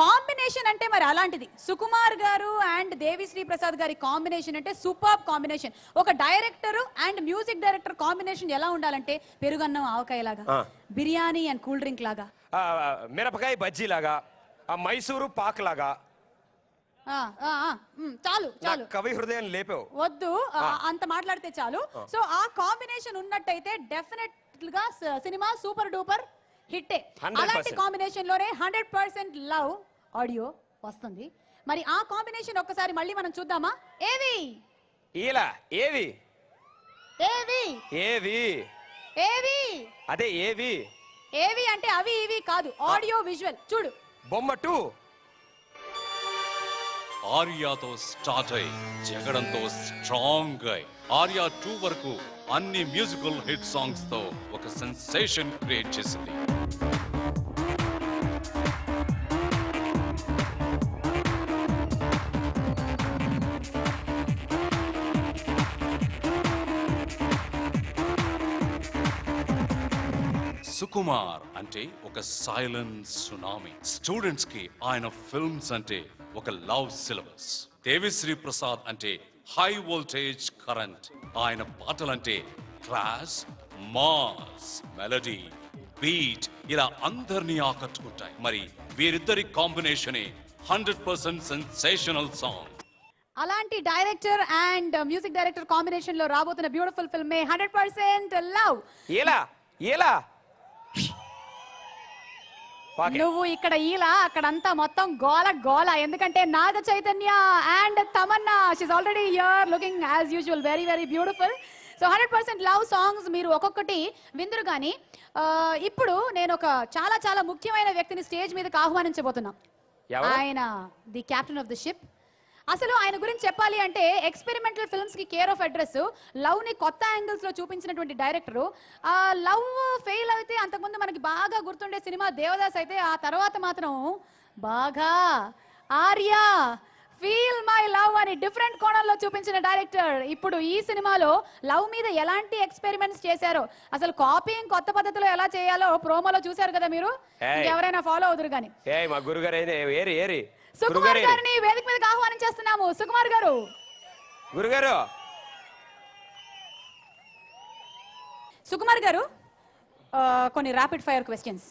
Combination అంటే మరి అలాంటిది. సుకుమార్ గారు అండ్ దేవిశ్రీ ప్రసాద్ గారి కాంబినేషన్ అంటే సూపర్ కాంబినేషన్. ఒక director and music director combination ఎలా ఉండాలంటే పెరుగన్నం ఆవకాయ లాగా, బిర్యానీ అండ్ కూల్ డ్రింక్ లాగా, మిరపకాయ బజ్జీ లాగా, మైసూరు పాక్ లాగా. చాలు చాలు, కవి హృదయం లేపావు, వద్దు అంత మాట్లాడితే చాలు. సో ఆ కాంబినేషన్ ఉన్నట్టయితే డెఫినెట్ గా సినిమా సూపర్ డూపర్ హిట్టే. అలాంటి కాంబినేషన్ లోనే 100% లవ్ ఆడియో వస్తుంది. మరి ఆ కాంబినేషన్ ఒక్కసారి మళ్ళీ మనం చూద్దామా? ఏవి ఇలా ఏవి ఏవి ఏవి ఏవి అదే ఏవి ఏవి అంటే అవి ఇవి కాదు, ఆడియో విజువల్ చూడు. బొమ్మ 2 ఆర్యాతో స్టార్ట్ అయి జగడంతో స్ట్రాంగ్ అయి ఆర్యా 2 వరకు అన్ని మ్యూజికల్ హిట్ సాంగ్స్ తో ఒక సెన్సేషన్ క్రియేట్ చేసింది. సుకుమార్ అంటే ఒక సైలెంట్ సునామీ. స్టూడెంట్స్ కి ఆయన ఫిల్మ్స్ అంటే ఒక లవ్ సిలబస్. దేవిశ్రీ ప్రసాద్ అంటే హై వోల్టేజ్ కరెంట్. ఆయన పాటలంటే క్లాస్, మాస్, మెలడీ, బీట్ ఇలా అందరినీ ఆకట్టుకుంటాయి. మరి వీరిద్దరి కాంబినేషనే 100% సెన్సేషనల్ సాంగ్. అలాంటి director and music director combination లో రాబోతున్న బ్యూటిఫుల్ ఫిల్మ్ 100% లవ్. ఇలా ఇలా నువ్వు ఇక్కడ ఈలా, అక్కడంతా మొత్తం గోల గోల. ఎందుకంటే Naga Chaitanya and Tamannaah, she's already here looking as usual very very beautiful. So 100% love songs మీరు ఒక్కొక్కటి విందురు. కానీ ఇప్పుడు నేను ఒక చాలా చాలా ముఖ్యమైన వ్యక్తిని స్టేజ్ మీదకి ఆహ్వానించబోతున్నా. ఆయన the captain of the ship. అసలు ఆయన గురించి చెప్పాలి అంటే ఎక్స్పెరిమెంటల్ ఫిల్మ్స్ కి కేర్ ఆఫ్ అడ్రస్, లవ్ ని కొత్త యాంగిల్స్ లో చూపించినటువంటి డైరెక్టరు. ఆ లవ్ ఫెయిల్ అయితే అంతకుముందు మనకి బాగా గుర్తుండే సినిమా దేవదాస్ అయితే, ఆ తర్వాత మాత్రం బాగా ఆర్యా, ఫీల్ మై లవ్ అని డిఫరెంట్ కోణంలో చూపించిన డైరెక్టర్. ఇప్పుడు ఈ సినిమాలో లవ్ మీద ఎలాంటి ఎక్స్పెరిమెంట్స్ చేశారో, అసలు కాపీయింగ్ కొత్త పద్ధతిలో ఎలా చేయాలో ప్రోమోలో చూశారు కదా మీరు. ఎవరైనా ఫాలో అవుతారు కానీ. మా గురుగారు సుకుమార్ గారిని వేదిక మీదకి ఆహ్వానించేస్తున్నాము. సుకుమార్ గారు, గురుగారు. సుకుమార్ గారు, కొన్ని ర్యాపిడ్ ఫైర్ క్వశ్చన్స్.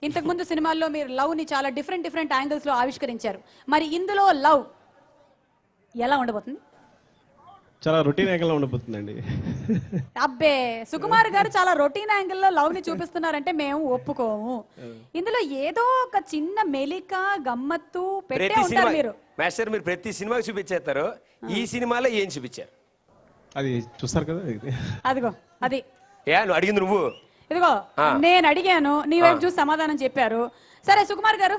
ఇంతకు ముందు సినిమాల్లో మీరు లవ్ ని చాలా డిఫరెంట్ యాంగిల్స్ లో ఆవిష్కరించారు. మరి ఇందులో లవ్ ఎలా ఉండబోతుంది? చాలా రొటీన్ యాంగిల్ లో ఉండబోతుందండి. అబ్బే, సుకుమార్ గారు చాలా రొటీన్ యాంగిల్ లో లవ్ ని చూపిస్తున్నారంటే మేము ఒప్పుకోము. ఇందులో ఏదో ఒక చిన్న మెలిక గమ్మత్తు పెట్టే ఉంటారు మీరు. మాస్టర్, మీరు ప్రతి సినిమాకి చూపించేస్తారు, ఈ సినిమాలో ఏం చూపించారు అది చూస్తారు కదా. అదిగో అది నువ్వు అడిగింది నువ్వు. ఇదిగో నేను అడిగాను, నీ వైపు చూసి సమాధానం చెప్పారు. సరే సుకుమార్ గారు,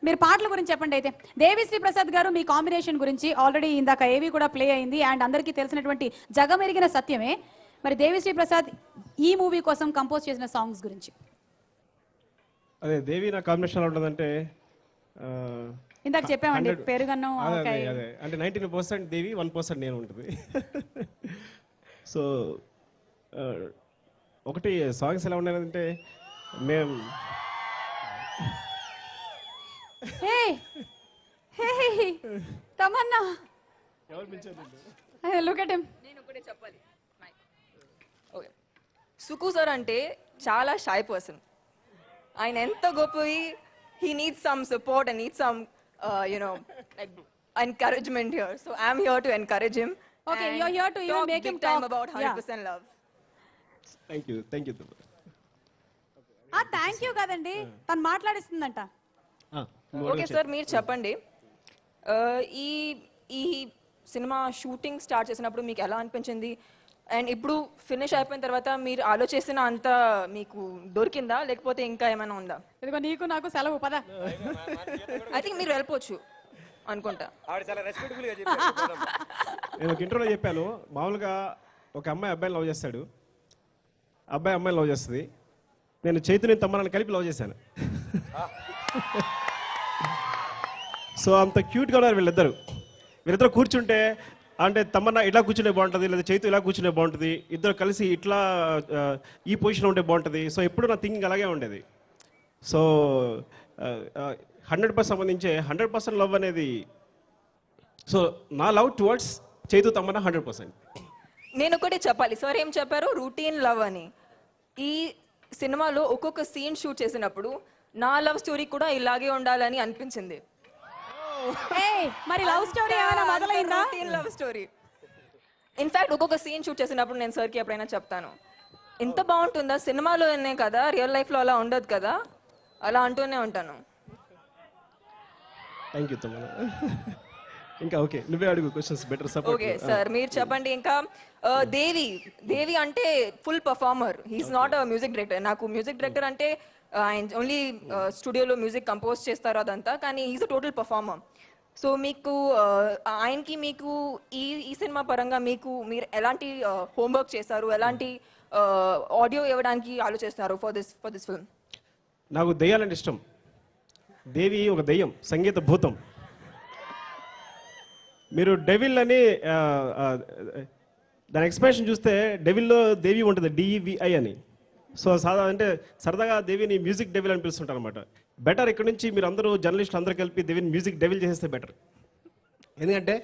మీరు పాటల గురించి చెప్పండి. అయితే దేవిశ్రీ ప్రసాద్ గారు మీ కాంబినేషన్ గురించి ఆల్రెడీ ఇందాక ఏవి కూడా ప్లే అయింది అండ్ అందరికీ తెలిసినటువంటి జగమెరిగిన సత్యమే. మరి దేవిశ్రీ ప్రసాద్ ఈ మూవీ కోసం కంపోజ్ చేసిన సాంగ్స్ గురించి. అదే దేవి నా కాంబినేషన్ ఎలా ఉంటుందంటే, ఇందాక చెప్పామండి పెరుగన్నం. అదే అంటే 99% దేవి, 1% నేను ఉంటుంది. సో ఒకటి సాంగ్స్ ఎలా ఉన్నాయంటే, మేము తమన్నా లుక్ ఎట్ హిమ్. నేను ఒకటే చెప్పాలి. ఓకే, సుకు సార్ అంటే చాలా షై పర్సన్. ఆయన ఎంత గొప్పవి, he needs some support and needs some like encouragement here. So I'm here to encourage him. Okay, you're here to even make him talk about 100% love. Thank you. Thank you కదండి, తను మాట్లాడిస్తుందంట. Okay sir, మీరు చెప్పండి, ఈ ఈ cinema shooting start చేసినప్పుడు మీకు ఎలా అనిపించింది? అండ్ ఇప్పుడు ఫినిష్ అయిపోయిన తర్వాత మీరు ఆలోచించిన అంత మీకు దొరికిందా, లేకపోతే ఇంకా ఏమైనా ఉందా? ఇదిగో నీకు నాకు సెలవు పద. ఐ థింక్ మీరు వెళ్ళిపోవచ్చు అనుకుంటా. నేను ఒక ఇంటర్వ్యూలో చెప్పాను, మామూలుగా ఒక అమ్మాయి అబ్బాయిని లవ్ చేస్తాడు, అబ్బాయి అమ్మాయిని లవ్ చేస్తుంది. నేను చైతన్య తమ్మని కలిపి లవ్ చేశాను. సో అంత క్యూట్గా ఉన్నారు వీళ్ళిద్దరు కూర్చుంటే. అంటే తమన్నా ఇట్లా కూర్చునే బాగుంటుంది, లేదా చైతు ఇలా కూర్చునే బాగుంటుంది, ఇద్దరు కలిసి ఇట్లా ఈ పొజిషన్ ఉంటే బాగుంటుంది. సో ఎప్పుడు నా థింకింగ్ అలాగే ఉండేది. సో 100% సంబంధించే 100% లవ్ అనేది. సో నా లవ్ టువర్డ్స్ చైతు తమన్నా 100%. నేను ఒకటి చెప్పాలి సార్, ఏం చెప్పారు రూటీన్ లవ్ అని. ఈ సినిమాలో ఒక్కొక్క సీన్ షూట్ చేసినప్పుడు నా లవ్ స్టోరీ కూడా ఇలాగే ఉండాలని అనిపించింది. ఏయ్, మరి లవ్ స్టోరీ ఏమైనా మొదలైందా? Routine love story. ఇన్ఫాక్ట్ ఒక్కొక్క సీన్ షూట్ చేసినప్పుడు నేను సార్కి ఎప్పుడైనా చెప్తాను, ఇంత బాగుంటుందా సినిమాలోనే కదా, రియల్ లైఫ్లో అలా ఉండదు కదా, అలా అంటూనే ఉంటాను. Thank you Tamannaah. ఇంకా ఓకే, నువ్వే అడుగు questions, better support. Okay sir, మీరు చెప్పండి. ఇంకా దేవి అంటే full performer, he's not a music director. నాకు మ్యూజిక్ డైరెక్టర్ అంటే ఆయన ఓన్లీ స్టూడియోలో మ్యూజిక్ కంపోజ్ చేస్తారు అదంతా, కానీ he's a total performer. So మీకు ఆయనకి మీకు ఈ సినిమా పరంగా మీరు ఎలాంటి హోంవర్క్ చేస్తారు, ఎలాంటి ఆడియో ఇవ్వడానికి ఆలోచిస్తున్నారు ఫర్ దిస్ ఫిల్మ్? నాకు దెయ్యాలంటే ఇష్టం. దేవి ఒక దెయ్యం, సంగీత భూతం. మీరు డెవిల్ అని దాని ఎక్స్ప్రెషన్ చూస్తే డెవిల్లో దేవి ఉంటుంది, డివిఐ అని. సో అంటే సరదాగా దేవిని మ్యూజిక్ డెవిల్ అని పిలుస్తుంటారు అనమాట. బెటర్ ఇక్కడ నుంచి మీరు అందరూ జర్నలిస్టులు అందరూ కలిపి దేవిని మ్యూజిక్ డెవిల్ చేసేస్తే బెటర్. ఎందుకంటే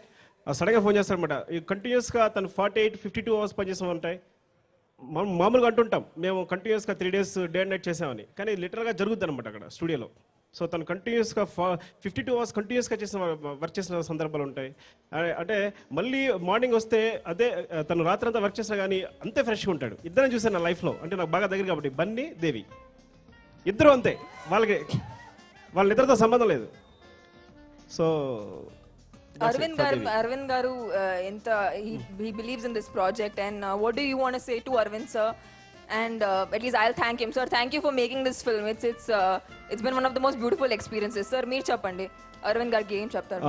సడన్గా ఫోన్ చేస్తారనమాట. కంటిన్యూస్గా తను 48-52 అవర్స్ పనిచేస్తూ ఉంటాయి. మామూలుగా అంటుంటాం మేము కంటిన్యూస్గా 3 days డే అండ్ నైట్ చేసామని, కానీ లిటరల్గా జరుగుద్ది అనమాట అక్కడ స్టూడియోలో. సో తను కంటిన్యూస్గా 52 అవర్స్ కంటిన్యూస్గా వర్క్ చేసిన సందర్భాలు ఉంటాయి. అంటే మళ్ళీ మార్నింగ్ వస్తే అదే తను రాత్రి అంతా వర్క్ చేసినా కానీ అంతే ఫ్రెష్గా ఉంటాడు. ఇద్దరిని చూసాను నా లైఫ్లో, అంటే నాకు బాగా దగ్గర కాబట్టి. బన్నీ, దేవి ఇద్దరు అంతే, వాళ్ళిద్దరితో సంబంధం లేదు. సో అరవింద్ గారు ఎంత he believes in this project, and what do you want to say to Arvind sir? And at least I'll thank him. Sir, thank you for making this film. It's been one of the most beautiful experiences. Sir, meer cheppandi Arvind gariki em cheptaru?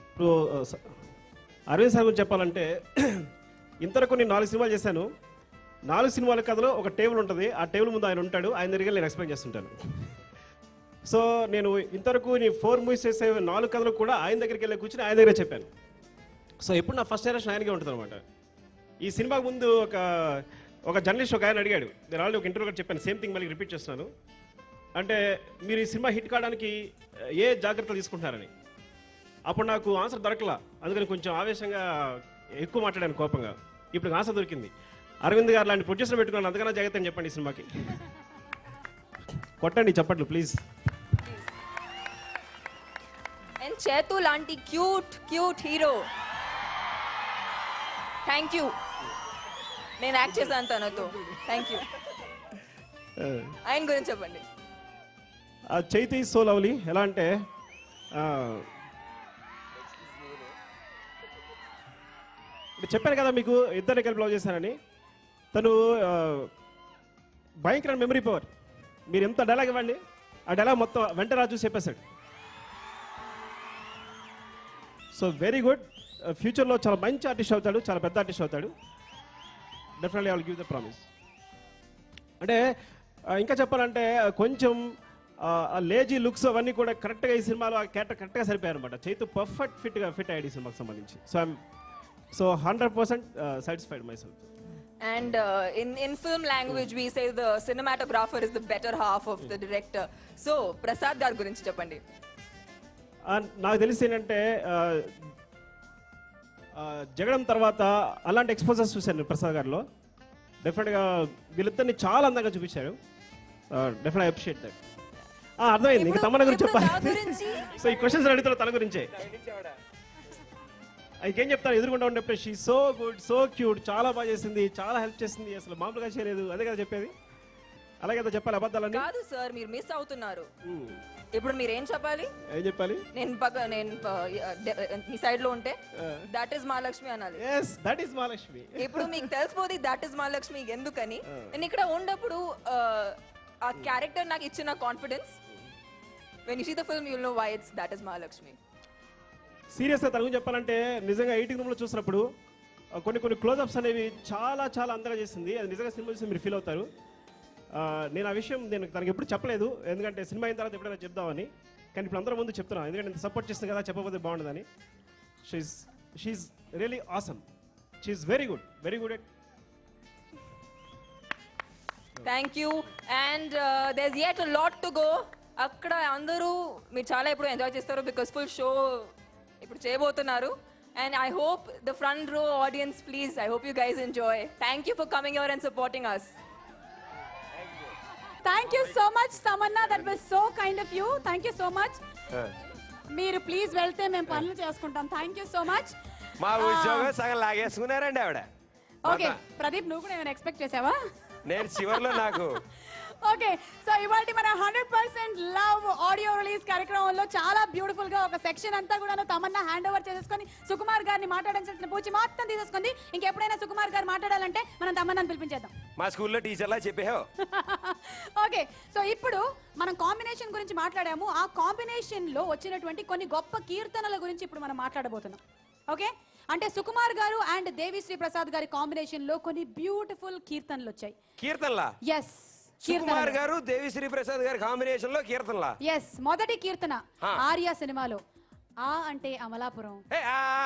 ఇప్పుడు Arvind sir గురించి చెప్పాలంటే ఇంతవరకు నేను 4 సినిమాలు చేశాను. 4 సినిమాల కథలో ఒక టేబుల్ ఉంటుంది, ఆ టేబుల్ ముందు ఆయన ఉంటాడు, ఆయన దగ్గర నేను ఎక్స్ప్లెయిన్ చేస్తుంటాను. సో నేను ఇంతవరకు నేను 4 మూవీస్ చేసే 4 కథలు కూడా ఆయన దగ్గరికి వెళ్ళి కూర్చుని ఆయన దగ్గరే చెప్పాను. సో ఎప్పుడు నా ఫస్ట్ డైరెక్షన్ ఆయనకే ఉంటుంది అనమాట. ఈ సినిమాకు ముందు ఒక జర్నలిస్ట్ ఒక ఆయన అడిగాడు, నేను ఆల్రెడీ ఒక ఇంటర్వ్యూ కూడా చెప్పాను, సేమ్ థింగ్ మళ్ళీ రిపీట్ చేస్తున్నాను. అంటే మీరు ఈ సినిమా హిట్ కావడానికి ఏ జాగ్రత్తలు తీసుకుంటున్నారని. అప్పుడు నాకు ఆన్సర్ దొరకలా, అందుకని కొంచెం ఆవేశంగా ఎక్కువ మాట్లాడాను, కోపంగా. ఇప్పుడు ఆన్సర్ దొరికింది. అరవింద్ గారు లాంటి ప్రొడ్యూసర్ పెట్టుకున్నాను, అంతకన్నా జాగ్రత్త అని చెప్పండి ఈ సినిమాకి. కొట్టండి చప్పట్లు ప్లీజ్. అండ్ చేతు లాంటి క్యూట్ హీరో, థ్యాంక్ యూ. నేను యాక్ట్ చేశాను తనతో, థ్యాంక్ యూ. ఆయన గురించి చెప్పండి. Chaitu is so lovely. ఎలా అంటే చెప్పాను కదా మీకు, ఇద్దరిని కలిపి లవ్ చేశానని. తను భయంకర మెమరీ పవర్. మీరు ఎంత డైలాగ్ ఇవ్వండి, ఆ డైలాగ్ మొత్తం వెంట రాజు చెప్పేశాడు. So very good. ఫ్యూచర్లో చాలా మంచి ఆర్టిస్ట్ అవుతాడు, చాలా పెద్ద ఆర్టిస్ట్ అవుతాడు. Definitely I will give the promise. అంటే ఇంకా చెప్పాలంటే కొంచెం లేజీ లుక్స్ అవన్నీ కూడా కరెక్ట్గా ఈ సినిమాలో ఆ క్యారెక్టర్ కరెక్ట్గా సరిపోయారు అనమాట. చైతు పర్ఫెక్ట్ ఫిట్ అయ్యాడు ఈ సినిమాకి సంబంధించి. So 100% satisfied my self. And in film language we say the cinematographer is the better half of the director. So Prasad గారి గురించి చెప్పండి. నాకు తెలిసి ఏంటంటే జగడం తర్వాత అలాంటి ఎక్స్పోజర్స్ చూశాను ప్రసాద్ గారిలో. డెఫినెట్గా వీళ్ళిద్దరిని చాలా అందంగా చూపించారు. Definitely appreciate that. అర్థమైంది. ఇంకా తమన్నా గురించి చెప్పాలి. సో ఈ క్వశ్చన్స్ అడుగుతారు తన గురించే. ఇంకేం చెప్తాను, ఎదురుకుండా ఉన్నప్పుడు she so good, so cute, చాలా బాగా చేసింది, చాలా హెల్ప్ చేసింది, అసలు మామూలుగా చేయలేదు, అదే కదా చెప్పేది. అలాగే కదా చెప్పాలి అబద్ధాలని కాదు సార్, మీరు మిస్ అవుతున్నారు. ఇప్పుడు మీరు ఏం చెప్పాలి? ఏం చెప్పాలి? నేను మీ సైడ్ లో ఉంటే దట్ ఈస్ మహాలక్ష్మి అనాలి. yes that is Mahalakshmi. ఇప్పుడు మీకు తెలిసిపోది దట్ ఈస్ మహాలక్ష్మి ఎందుకని. నేను ఇక్కడ ఉన్నప్పుడు ఆ క్యారెక్టర్ నాకు ఇచ్చిన confidence, when you see the film you'll know why it's that is Mahalakshmi. సీరియస్గా తన గురించి చెప్పాలంటే నిజంగా ఎడిటింగ్ రూమ్లో చూసినప్పుడు కొన్ని క్లోజప్స్ అనేవి చాలా చాలా అందంగా చేసింది. అది నిజంగా సినిమా చూసి మీరు ఫీల్ అవుతారు. నేను ఆ విషయం తనకి ఎప్పుడు చెప్పలేదు, ఎందుకంటే సినిమా అయిన తర్వాత ఎప్పుడైనా చెప్దామని. కానీ ఇప్పుడు అందరూ ముందు చెప్తున్నాను, ఎందుకంటే ఇంత సపోర్ట్ చేస్తుంది కదా, చెప్పకపోతే బాగుండదని. She's really awesome. She's very good at thank you and there's yet a lot to go. అక్కడ అందరూ మీరు చాలా ఇప్పుడు ఎంజాయ్ చేస్తారు బికాస్ ఫుల్ షో ఇప్పుడు చేయబోతున్నారు. And I hope the front row audience please I hope you guys enjoy. Thank you for coming here and supporting us. Thank you so much Tamannaah, that was so kind of you. Thank you so much. మీరు please వెళ్తే మేము పనులు చేసుకుంటాం. Thank you so much. మా ఉద్యోగం సగం లాగేసుకున్నారండి ఆవిడ. Okay Pradeep, నువ్వు కూడా ఏమైనా ఎక్స్పెక్ట్ చేసావా? నేను చివర్లో నాకు ఓకే సో ఇవాళ మన 100% లవ్ ఆడియో రిలీజ్ కార్యక్రమంలో చాలా బ్యూటిఫుల్ గా ఒక సెక్షన్ అంతా కూడా తమన్నా హ్యాండ్ ఓవర్ చేసేసుకొని సుకుమార్ గారిని మాట్లాడాల్సిన పూచి మొత్తం తీసేసుకుంది. ఇంకెప్పుడైనా సుకుమార్ గారు మాట్లాడాలంటే మనం తమన్నాని పిలిపించేద్దాం. మా స్కూల్లో టీచర్లా చెప్పేహో. ఓకే సో ఇప్పుడు మనం కాంబినేషన్ గురించి మాట్లాడాము. ఆ కాంబినేషన్ లో వచ్చినటువంటి కొన్ని గొప్ప కీర్తనల గురించి ఇప్పుడు మనం మాట్లాడబోతున్నాం. ఓకే అంటే సుకుమార్ గారు అండ్ దేవిశ్రీ ప్రసాద్ గారి కాంబినేషన్ లో కొన్ని బ్యూటిఫుల్ కీర్తనలు వచ్చాయి. కీర్తనలా? ఎస్, సుకుమార్ గారు దేవిశ్రీ ప్రసాద్ గారి కాంబినేషన్ లో కీర్తనలా? ఎస్. మొదటి కీర్తన ఆర్య సినిమాలో ఆ అంటే అమలాపురం.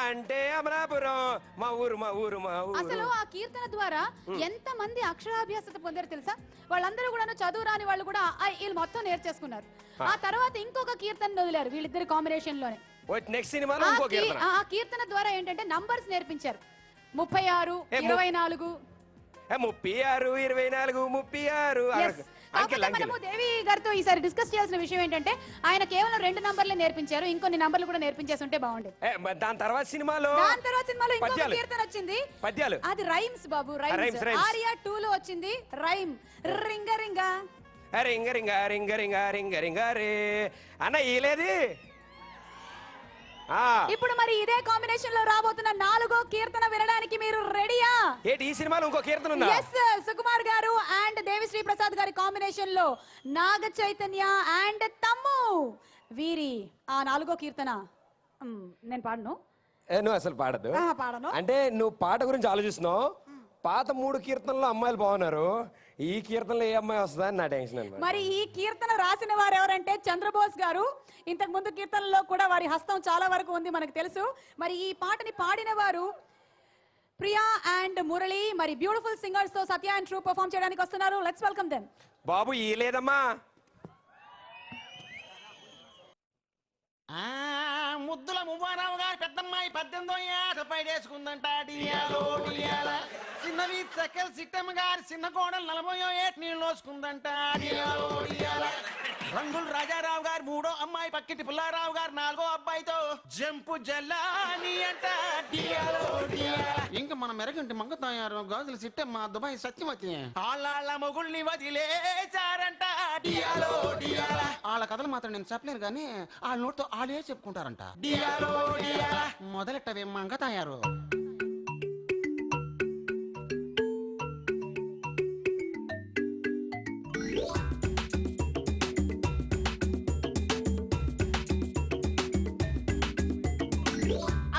అంటే అమలాపురం మా ఊరు మా ఊరు మా ఊరు. అసలు ఆ కీర్తన ద్వారా ఎంత మంది అక్షరాభ్యాసత పొందారు తెలుసా? వాళ్ళందరూ కూడా చదువు రాని వాళ్ళు కూడా వీళ్ళు మొత్తం నేర్చేసుకున్నారు. ఆ తర్వాత ఇంకొక కీర్తన వదిలారు వీళ్ళిద్దరి కాంబినేషన్ లోనే. నెక్స్ట్ సినిమాలో ఇంకో కీర్తన. ఆ కీర్తన ద్వారా ఏంటంటే నంబర్స్ నేర్పించారు. 36, 24. 36, 24, 36. మనము దేవి గారితో ఈసారి డిస్కస్ చేయాల్సిన విషయం ఏంటంటే ఆయన కేవలం 2 నంబర్లే నేర్పించారు. ఇంకొన్ని నంబర్లు కూడా నేర్పించేసి ఉంటే బాగుండేది. దాని తర్వాత సినిమాలో ఇంకొక కీర్తన వచ్చింది. పద్యాలు. అది రైమ్స్ బాబు, రైమ్స్. ఆర్యా 2 లో వచ్చింది రైమ్. రింగ రింగ రింగ రింగ రింగ రింగ రింగ రింగ రే అన్న ఈలేది. ఇప్పుడు మరి ఇదే కాంబినేషన్ లో రాబోతున్న 4వ కీర్తన వినడానికి మీరు రెడీయా? ఏంటి ఈ సినిమాలో ఇంకో కీర్తన ఉందా? yes సుకుమార్ గారు అండ్ దేవిశ్రీ ప్రసాద్ గారి కాంబినేషన్ లో నాగ చైతన్య అండ్ తమ్ము వీరి ఆ 4వ కీర్తన నేను పాడను. నువ్వు అసలు పాడదు. పాడను అంటే నువ్వు పాట గురించి ఆలోచిస్తున్నావు. పాత 3 కీర్తనలో అమ్మాయిలు బాగున్నారు, ఈ కీర్తనలో ఏ అమ్మాయి వస్తుందా అని నా టెన్షన్ అన్నమాట. మరి ఈ కీర్తన రాసిన వారు ఎవరంటే చంద్రబోస్ గారు. ఇంతకు ముందు కీర్తనలో కూడా వారి హస్తం చాలా వరకు ఉంది మనకు తెలుసు. మరి ఈ పాటని పాడిన వారు ప్రియా అండ్ మురళి. మరి బ్యూటిఫుల్ సింగర్స్ తో సత్య అండ్ ట్రూ పర్ఫార్మ్ చేయడానికి వస్తున్నారు. Let's welcome them. బాబు ఈ లేదమ్మా. ముద్దుల మువ్వారావు గారి పెద్దమ్మాయి 18వ ఏట పైడేసుకుందంట. డియాలో డియాల చిన్నవి సకల్ సిట్టమ్మ గారి చిన్న కోడలు 40వ ఏట నీళ్ళు లోసుకుందంట. డియాలో డియాల రంగులు రాజారావు గారు 3వ అమ్మాయి పక్కింటి పుల్లారావు గారు 4వ అబ్బాయితో జంపు జల్లాని అంట. డియాలో డియాల ఇంకా మన మెరగంటి మంగతాయారు గాజుల సిట్టమ్మ దుబాయ్ సత్యవతి వాళ్ళ మొగుల్ని వదిలేశారంట. డియాలో డియాల వాళ్ళ కథలు మాత్రం నేను చెప్పలేను కానీ వాళ్ళ నోటితో వాళ్ళే చెప్పుకుంటారంట. మొదలెట్టవే మంగతాయారు.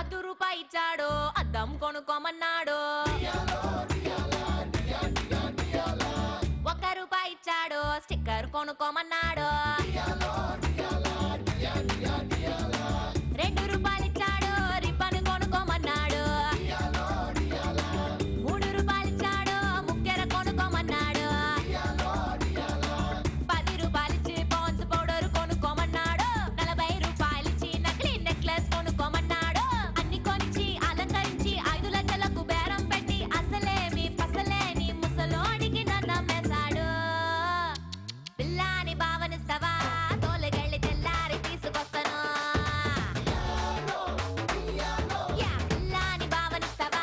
₹1 ఇచ్చాడు అద్దం కొనుక్కోమన్నాడు. ₹1 ఇచ్చాడు స్టిక్కర్ కొనుక్కోమన్నాడు. ₹2 ఇచ్చాడు రిబ్బన్ కొనుక్కోమన్నాడు. ₹3 ఇచ్చాడు ముక్కెర కొనుక్కోమన్నాడు. ₹10 ఇచ్చి పాన్స్ పౌడర్ కొనుక్కోమన్నాడు. ₹40 ఇచ్చి నకిలీ నెక్లెస్ కొనుక్కోమన్నాడు. అన్ని కొనిచ్చి అలంకరించి 5 లక్షలకు బేరం పెట్టి అసలేమి పసలేని ముసలోడికి నమ్మేశాడు. పిల్లాని భావనిస్తావా తోలగళ్ళి తెల్లారి తీసుకొస్తాను. పిల్లాని భావనిస్తావా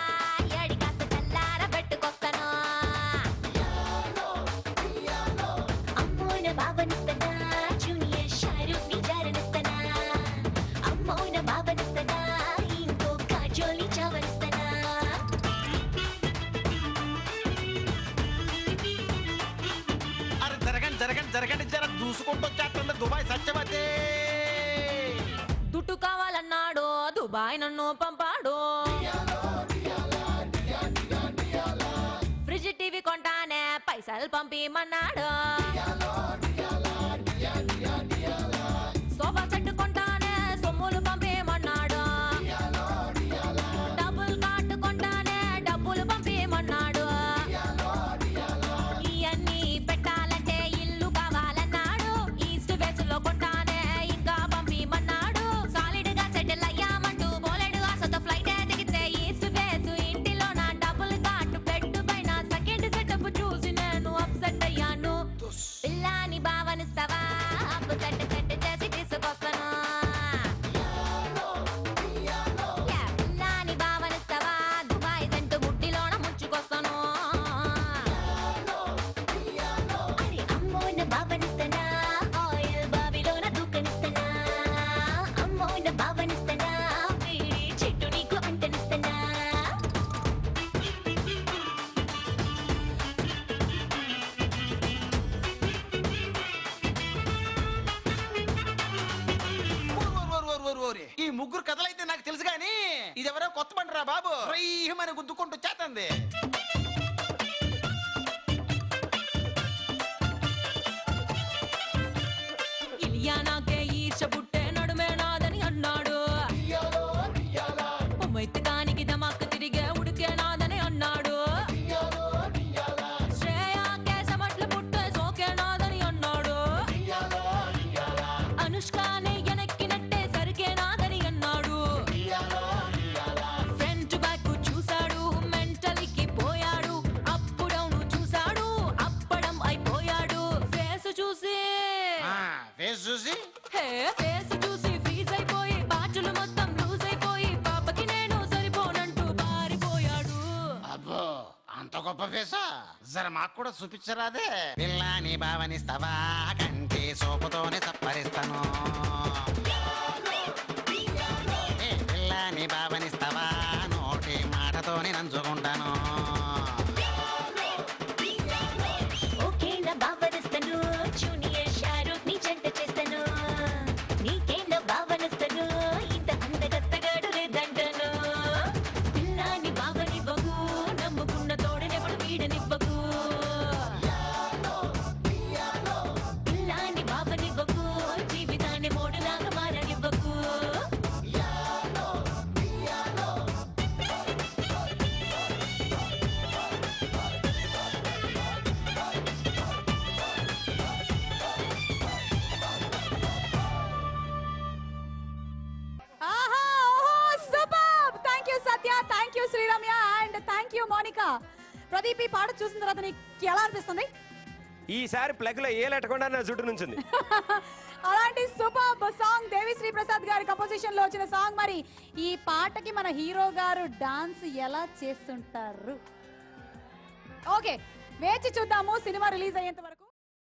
ఏడి కాస్త తెల్లార పెట్టుకొస్తాను. అమ్మోన భావనిస్తానా జూనియర్ షారూక్ ని జారనిస్తానా. అమ్మోన భావనిస్తానా ఇంకో కాజోలి చావనిస్తానా. అరే జరగండి జరగండి జరగండి జర దూసుకుంటూ వచ్చేస్తుంది దుబాయ్ సత్యవతి. దుట్టు కావాలన్నాడు దుబాయ్ నన్ను పంపాడు. ఫ్రిడ్జ్ టీవీ కొంటానే పైసలు పంపిమన్నాడు. సోఫా సెట్ కొంటానే సొమ్ములు పంపిమన్నాడు. డబ్బులు కార్డు కొంటానే డబ్బులు పంపిమన్నాడు. ఇవన్నీ ముగ్గురు కథలైతే నాకు తెలుసు కానీ ఇది ఎవరో కొత్త బండిరా బాబు రయ్యమని గుద్దుకుంటూ చేతంది. ఇలియానాకే ఈర్ష పుట్టే నడుమే నాదని అన్నాడు. ఉమ్మెత్తికానికి దమక్క తిరిగే ఉడికే నాదని అన్నాడు. శ్రేయాకే సమట్లు పుట్టే సోకే నాదని అన్నాడు. అనుష్కానే ఎనక్కినట్టే సరికే నాదని అన్నాడు. ఫ్రంట్ బ్యాక్ చూశాడు మెంటల్కి పోయాడు. అప్పుడవును చూశాడు అప్పడం అయిపోయాడు. ఫేస్ చూసి ఫేస్ చూసి ఫేస్ చూసి ఫ్రీజ్ అయిపోయి బాచులు మొత్తం లూజ్ అయిపోయి పాపకి నేను సరిపోనంటూ పారిపోయాడు. అబ్బో అంత గొప్ప ఫేసా? జర మాకు కూడా చూపించరాదే? పిల్లాని భావనిస్తావా కంటి సోపుతోనే సప్పరిస్తాను. ఏ పిల్లాని భావనిస్తావా నోటి మాటతోనే నంచుకుంటాను. ఓకేనా భావనిస్తాను జూనియర్ షారూక్ ని జంట చేస్తాను. నీకేనా భావనిస్తాను ఇంత అందగత్తగాడు లేదంటాను. పిల్లాని భావనివ్వకు నమ్ముకున్న తోడనెప్పుడు వీడనివ్వకు. పిల్లాని భావనివ్వకు జీవితాన్ని మోడులాగా మారనివ్వకు. ఆహా ఓహో super. Thank you Satya, thank you Sriramya and thank you Monica. Pradeep ఈ పాట చూసిన తర్వాత నీకు ఎలా అనిపిస్తుంది? ఈసారి ప్లగ్ లో ఏ లెట్టకుండా నా జుట్టు నుంచింది. అలాంటి సూపర్ సాంగ్ దేవిశ్రీ ప్రసాద్ గారి కంపోజిషన్ లో వచ్చిన సాంగ్. మరి ఈ పాటకి మన హీరో గారు డాన్స్ ఎలా చేస్తుంటారు? ఓకే వేచి చూద్దాము సినిమా రిలీజ్ అయ్యేంత వరకు.